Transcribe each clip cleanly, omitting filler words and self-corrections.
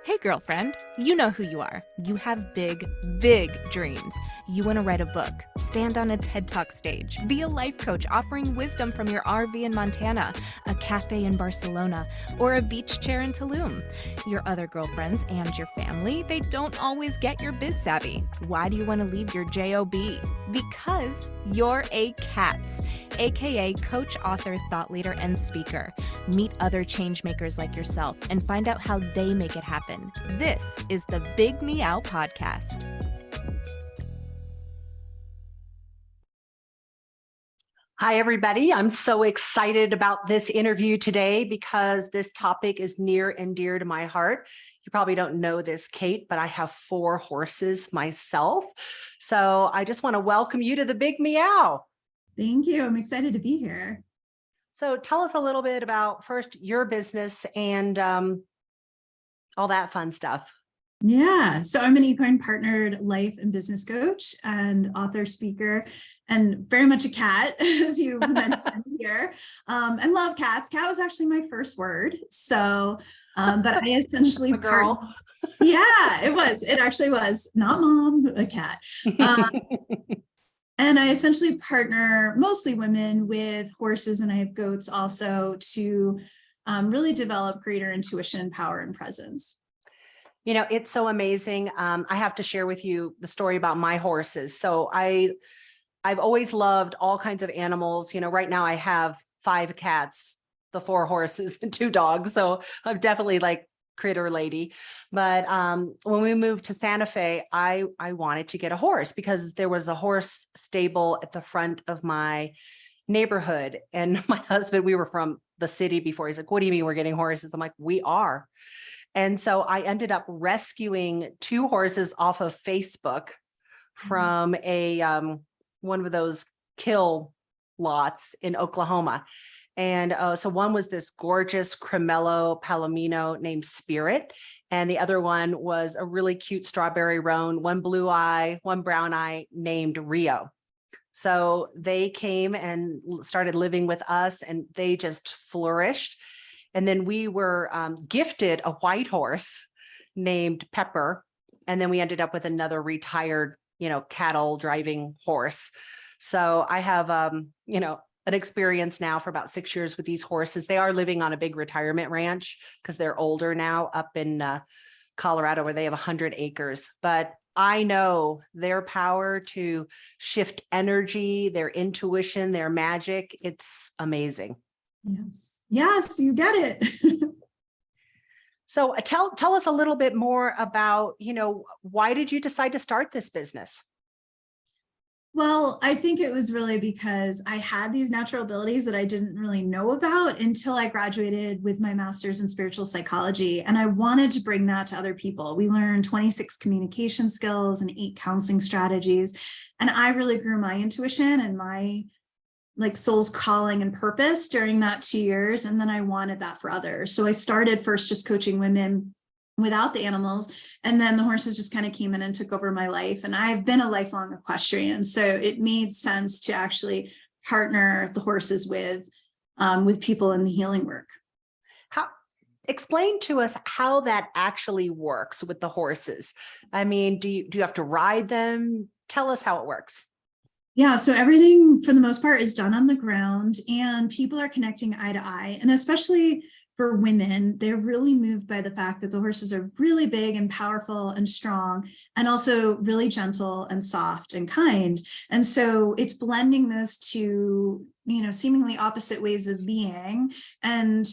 Hey, girlfriend, you know who you are. You have big, big dreams. You want to write a book, stand on a TED Talk stage, be a life coach offering wisdom from your RV in Montana, a cafe in Barcelona, or a beach chair in Tulum. Your other girlfriends and your family, they don't always get your biz savvy. Why do you want to leave your JOB? Because you're a C.A.T.S, aka coach, author, thought leader, and speaker. Meet other change makers like yourself and find out how they make it happen. This is the Big Meow podcast. Hi, everybody. I'm so excited about this interview today because this topic is near and dear to my heart. You probably don't know this, Kate, but I have 4 horses myself. So I just want to welcome you to the Big Meow. Thank you. I'm excited to be here. So tell us a little bit about first your business and all that fun stuff. Yeah. So I'm an equine partnered life and business coach and author, speaker, and very much a cat, as you mentioned here, and love cats. Cat was actually my first word. So, but I essentially girl. Yeah, it was. It actually was not mom, a cat. And I essentially partner mostly women with horses, and I have goats also to really develop greater intuition, power, and presence. You know, it's so amazing. I have to share with you the story about my horses. So I've always loved all kinds of animals. You know, right now I have 5 cats, the 4 horses, and 2 dogs. So I'm definitely like critter lady. But when we moved to Santa Fe, I wanted to get a horse because there was a horse stable at the front of my neighborhood. And my husband, we were from the city before. He's like, "What do you mean we're getting horses?" I'm like, "We are." And so I ended up rescuing 2 horses off of Facebook from a one of those kill lots in Oklahoma. And so one was this gorgeous Cremello Palomino named Spirit. And the other one was a really cute strawberry roan, one blue eye, one brown eye named Rio. So they came and started living with us and they just flourished. And then we were gifted a white horse named Pepper. And then we ended up with another retired, cattle driving horse. So I have, an experience now for about 6 years with these horses. They are living on a big retirement ranch because they're older now up in Colorado where they have 100 acres. But I know their power to shift energy, their intuition, their magic. It's amazing. Yes, you get it. So tell us a little bit more about, why did you decide to start this business? Well, I think it was really because I had these natural abilities that I didn't really know about until I graduated with my master's in spiritual psychology. And I wanted to bring that to other people. We learned 26 communication skills and 8 counseling strategies. And I really grew my intuition and my soul's calling and purpose during that 2 years. And then I wanted that for others. So I started first just coaching women without the animals. And then the horses just kind of came in and took over my life. And I've been a lifelong equestrian. So it made sense to actually partner the horses with people in the healing work. Explain to us how that actually works with the horses. I mean, do you have to ride them? Tell us how it works. Yeah, so everything for the most part is done on the ground and people are connecting eye to eye. And especially for women, they're really moved by the fact that the horses are really big and powerful and strong and also really gentle and soft and kind. And so it's blending those two, seemingly opposite ways of being and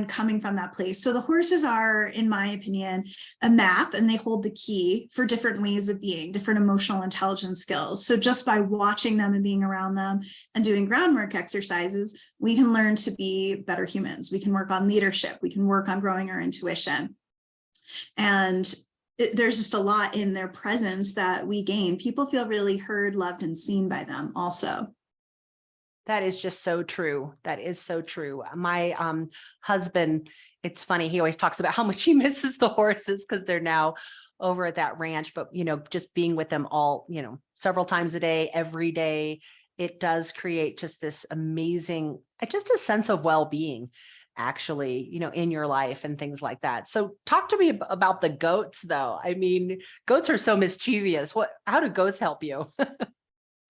coming from that place. So the horses are, in my opinion, a map, and they hold the key for different ways of being, different emotional intelligence skills. So just by watching them and being around them and doing groundwork exercises, we can learn to be better humans. We can work on leadership. We can work on growing our intuition. And there's just a lot in their presence that we gain. People feel really heard, loved, and seen by them also. That is just so true. That is so true. My husband, it's funny, he always talks about how much he misses the horses because they're now over at that ranch. But, just being with them all, several times a day, every day, it does create just this amazing, just a sense of well-being. actually, in your life and things like that. So talk to me about the goats though. I mean, goats are so mischievous. How do goats help you?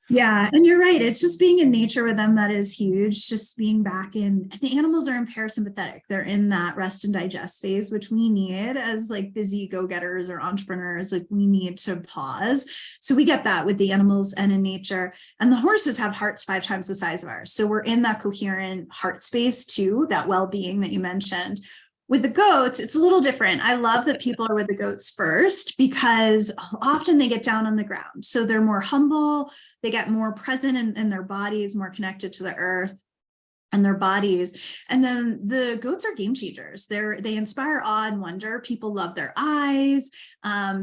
Yeah, and you're right. It's just being in nature with them that is huge. Just being back in, the animals are in parasympathetic. They're in that rest and digest phase, which we need as like busy go-getters or entrepreneurs. Like we need to pause. So we get that with the animals and in nature. And the horses have hearts 5 times the size of ours. So we're in that coherent heart space too, that well-being that you mentioned. With the goats, it's a little different. I love that people are with the goats first because often they get down on the ground. So they're more humble, they get more present in their bodies, more connected to the earth and their bodies. And then the goats are game changers. They inspire awe and wonder. People love their eyes.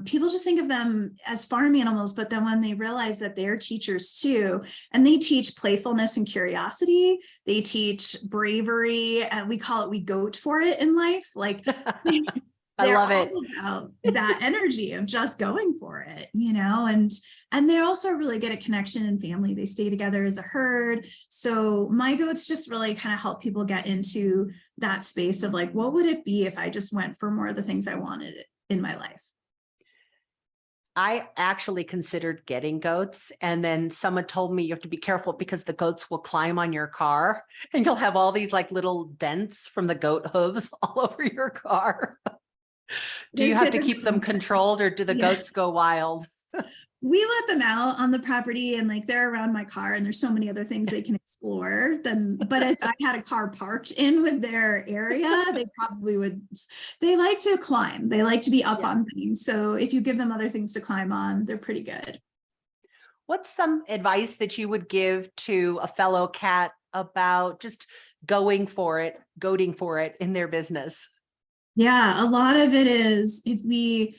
People just think of them as farm animals, but then when they realize that they're teachers too, and they teach playfulness and curiosity, they teach bravery, and we call it, we goat for it in life. Like I love all it. about that energy of just going for it, and they also are really good at connection and family. They stay together as a herd. So my goats just really kind of help people get into that space of like, what would it be if I just went for more of the things I wanted in my life? I actually considered getting goats, and then someone told me you have to be careful because the goats will climb on your car and you'll have all these like little dents from the goat hooves all over your car. Do you have to keep them controlled, or do the goats go wild? We let them out on the property and like they're around my car and there's so many other things they can explore. But if I had a car parked in with their area, they probably would. They like to climb. They like to be up on things. So if you give them other things to climb on, they're pretty good. What's some advice that you would give to a fellow cat about just going for it, goading for it in their business? Yeah, a lot of it is if we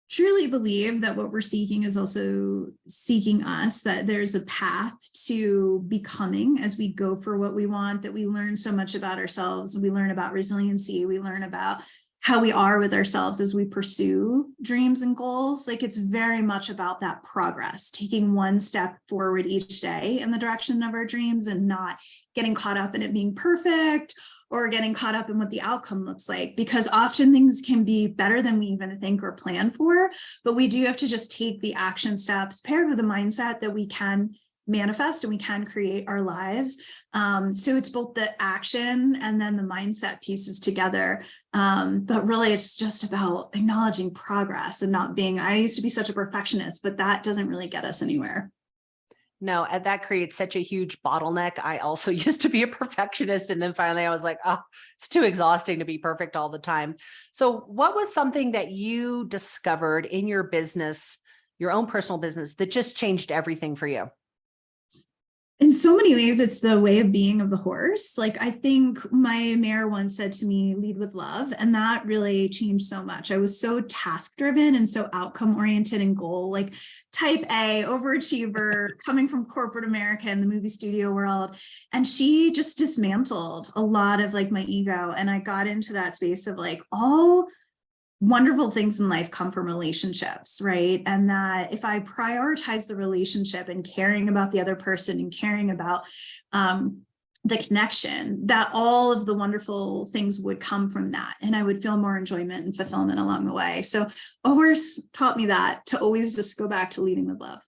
truly believe that what we're seeking is also seeking us, that there's a path to becoming as we go for what we want, that we learn so much about ourselves. We learn about resiliency. We learn about how we are with ourselves as we pursue dreams and goals. Like it's very much about that progress, taking one step forward each day in the direction of our dreams and not getting caught up in it being perfect or getting caught up in what the outcome looks like, because often things can be better than we even think or plan for, but we do have to just take the action steps paired with a mindset that we can manifest and we can create our lives. So it's both the action and then the mindset pieces together. But really it's just about acknowledging progress and not being, I used to be such a perfectionist, but that doesn't really get us anywhere. No, and that creates such a huge bottleneck. I also used to be a perfectionist. And then finally I was like, oh, it's too exhausting to be perfect all the time. So what was something that you discovered in your business, your own personal business, that just changed everything for you? In so many ways, it's the way of being of the horse. Like I think my mayor once said to me, lead with love. And that really changed so much. I was so task driven and so outcome oriented and goal, like type A, overachiever, coming from corporate America and the movie studio world. And she just dismantled a lot of like my ego. And I got into that space of like all wonderful things in life come from relationships, right? And that if I prioritize the relationship and caring about the other person and caring about the connection, that all of the wonderful things would come from that. And I would feel more enjoyment and fulfillment along the way. So a horse taught me that, to always just go back to leading with love.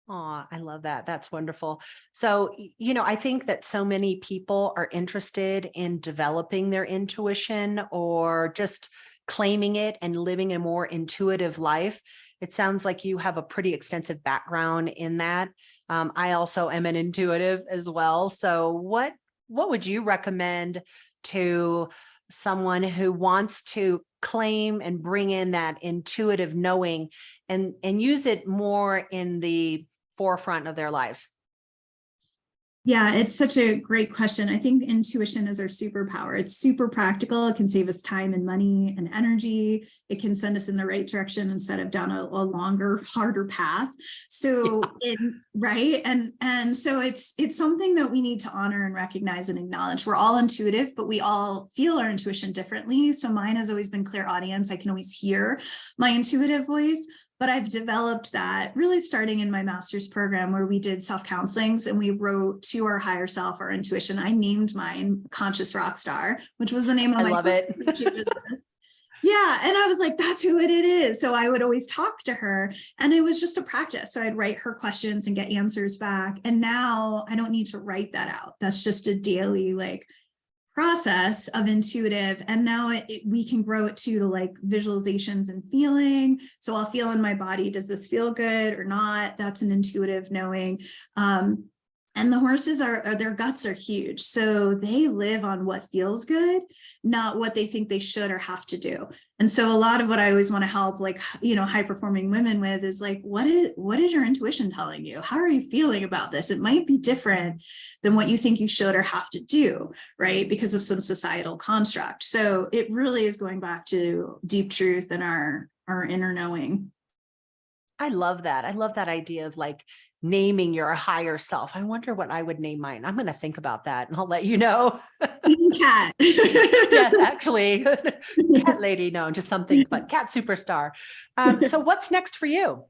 Oh, I love that. That's wonderful. So, I think that so many people are interested in developing their intuition or just claiming it and living a more intuitive life. It sounds like you have a pretty extensive background in that. I also am an intuitive as well. So what would you recommend to someone who wants to claim and bring in that intuitive knowing and use it more in the forefront of their lives? Yeah, it's such a great question. I think intuition is our superpower. It's super practical. It can save us time and money and energy. It can send us in the right direction instead of down a longer, harder path. So, right. And so it's something that we need to honor and recognize and acknowledge. We're all intuitive, but we all feel our intuition differently. So mine has always been clairaudient. I can always hear my intuitive voice. but I've developed that really starting in my master's program where we did self-counselings and we wrote to our higher self, our intuition. I named mine Conscious Rockstar, which was the name of I my love it. business. Yeah. And I was like, that's who it is. So I would always talk to her and it was just a practice. So I'd write her questions and get answers back. And now I don't need to write that out. That's just a daily process of intuitive. And now we can grow it to visualizations and feeling. So I'll feel in my body, does this feel good or not? That's an intuitive knowing. And the horses their guts are huge. So they live on what feels good, not what they think they should or have to do. And so a lot of what I always want to help high performing women with is what is your intuition telling you? How are you feeling about this? It might be different than what you think you should or have to do, right? Because of some societal construct. So it really is going back to deep truth and our inner knowing. I love that. I love that idea of naming your higher self. I wonder what I would name mine. I'm going to think about that and I'll let you know. Cat. Yes, actually. Cat lady. No, just something, but cat superstar. So what's next for you?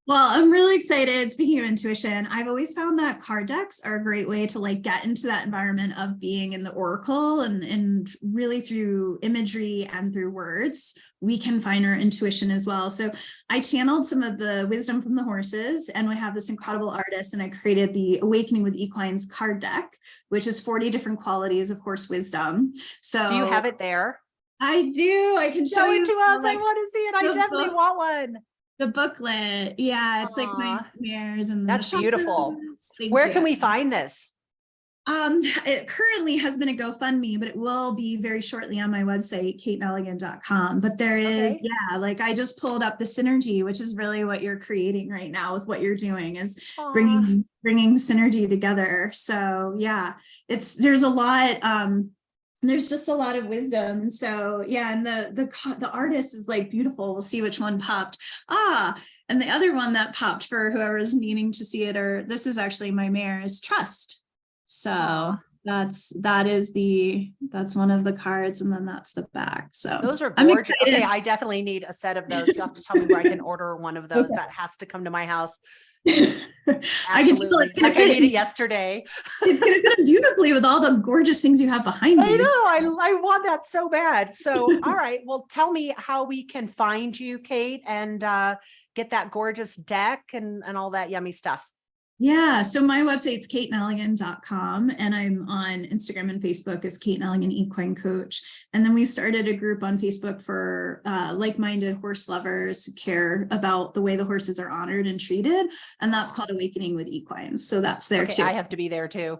Well, I'm really excited. Speaking of intuition, I've always found that card decks are a great way to get into that environment of being in the oracle and really through imagery and through words, we can find our intuition as well. So I channeled some of the wisdom from the horses and we have this incredible artist and I created the Awakening with Equines card deck, which is 40 different qualities of horse wisdom. So do you have it there? I do. I can show you. Show it to us. I want to see it. I definitely want one. The booklet. Yeah, it's my mirrors and that's beautiful. Thank Where you. can we find this? It currently has been a GoFundMe, but it will be very shortly on my website, KateNeligan.com. But there is, I just pulled up the synergy, which is really what you're creating right now with what you're doing is bringing synergy together. So yeah, there's a lot, there's just a lot of wisdom. And so, yeah. And the artist is beautiful. We'll see which one popped. And the other one that popped for whoever's needing to see it, or this is actually my mare, is Trust. So that's one of the cards. And then that's the back. So those are gorgeous. Okay. I definitely need a set of those. You'll have to tell me where I can order one of those. That has to come to my house. I can tell it's I need it yesterday. It's going to fit beautifully with all the gorgeous things you have behind you. I know. I want that so bad. So, all right. Well, tell me how we can find you, Kate, and get that gorgeous deck and all that yummy stuff. Yeah. So my website's KateNeligan.com and I'm on Instagram and Facebook as Kate Neligan Equine Coach. And then we started a group on Facebook for like-minded horse lovers who care about the way the horses are honored and treated. And that's called Awakening with Equines. So that's there too. I have to be there too.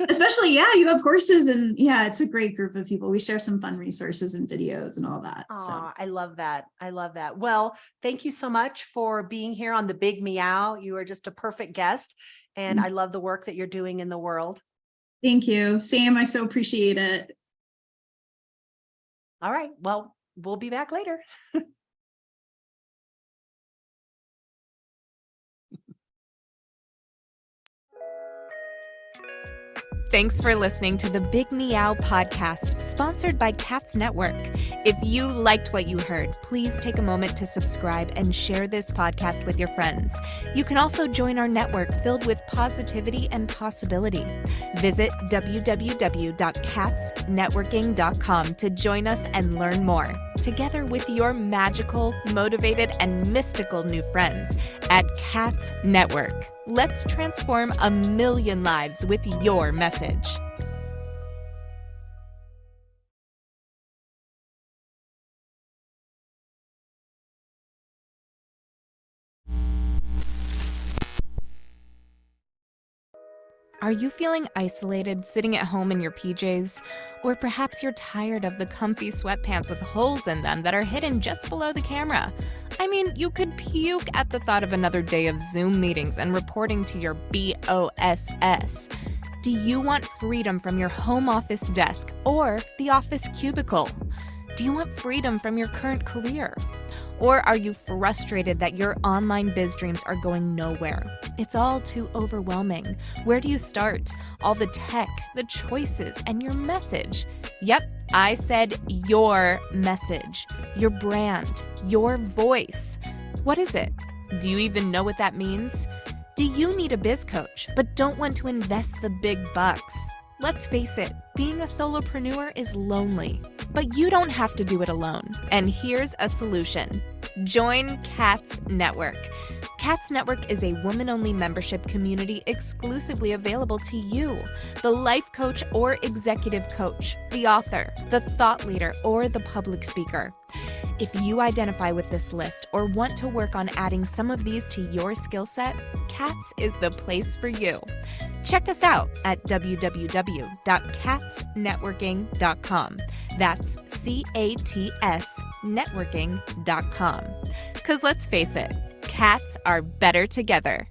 Especially, you have horses and it's a great group of people. We share some fun resources and videos and all that. So I love that. I love that. Well, thank you so much for being here on the Big Meow. You are just a perfect guest and I love the work that you're doing in the world. Thank you, Sam. I so appreciate it. All right. Well, we'll be back later. Thanks for listening to the Big Meow podcast, sponsored by C.A.T.S Network. If you liked what you heard, please take a moment to subscribe and share this podcast with your friends. You can also join our network filled with positivity and possibility. Visit www.catsnetworking.com to join us and learn more, together with your magical, motivated, and mystical new friends at C.A.T.S Network. Let's transform 1 million lives with your message. Are you feeling isolated sitting at home in your PJs? Or perhaps you're tired of the comfy sweatpants with holes in them that are hidden just below the camera? I mean, you could puke at the thought of another day of Zoom meetings and reporting to your BOSS. Do you want freedom from your home office desk or the office cubicle? Do you want freedom from your current career? Or are you frustrated that your online biz dreams are going nowhere? It's all too overwhelming. Where do you start? All the tech, the choices, and your message. Yep, I said your message, your brand, your voice. What is it? Do you even know what that means? Do you need a biz coach but don't want to invest the big bucks? Let's face it, being a solopreneur is lonely, but you don't have to do it alone. And here's a solution. Join C.A.T.S Network. C.A.T.S Network is a woman-only membership community exclusively available to you, the life coach or executive coach, the author, the thought leader, or the public speaker. If you identify with this list or want to work on adding some of these to your skill set, C.A.T.S is the place for you. Check us out at www.catsnetworking.com. That's C-A-T-S networking.com. Because let's face it, cats are better together.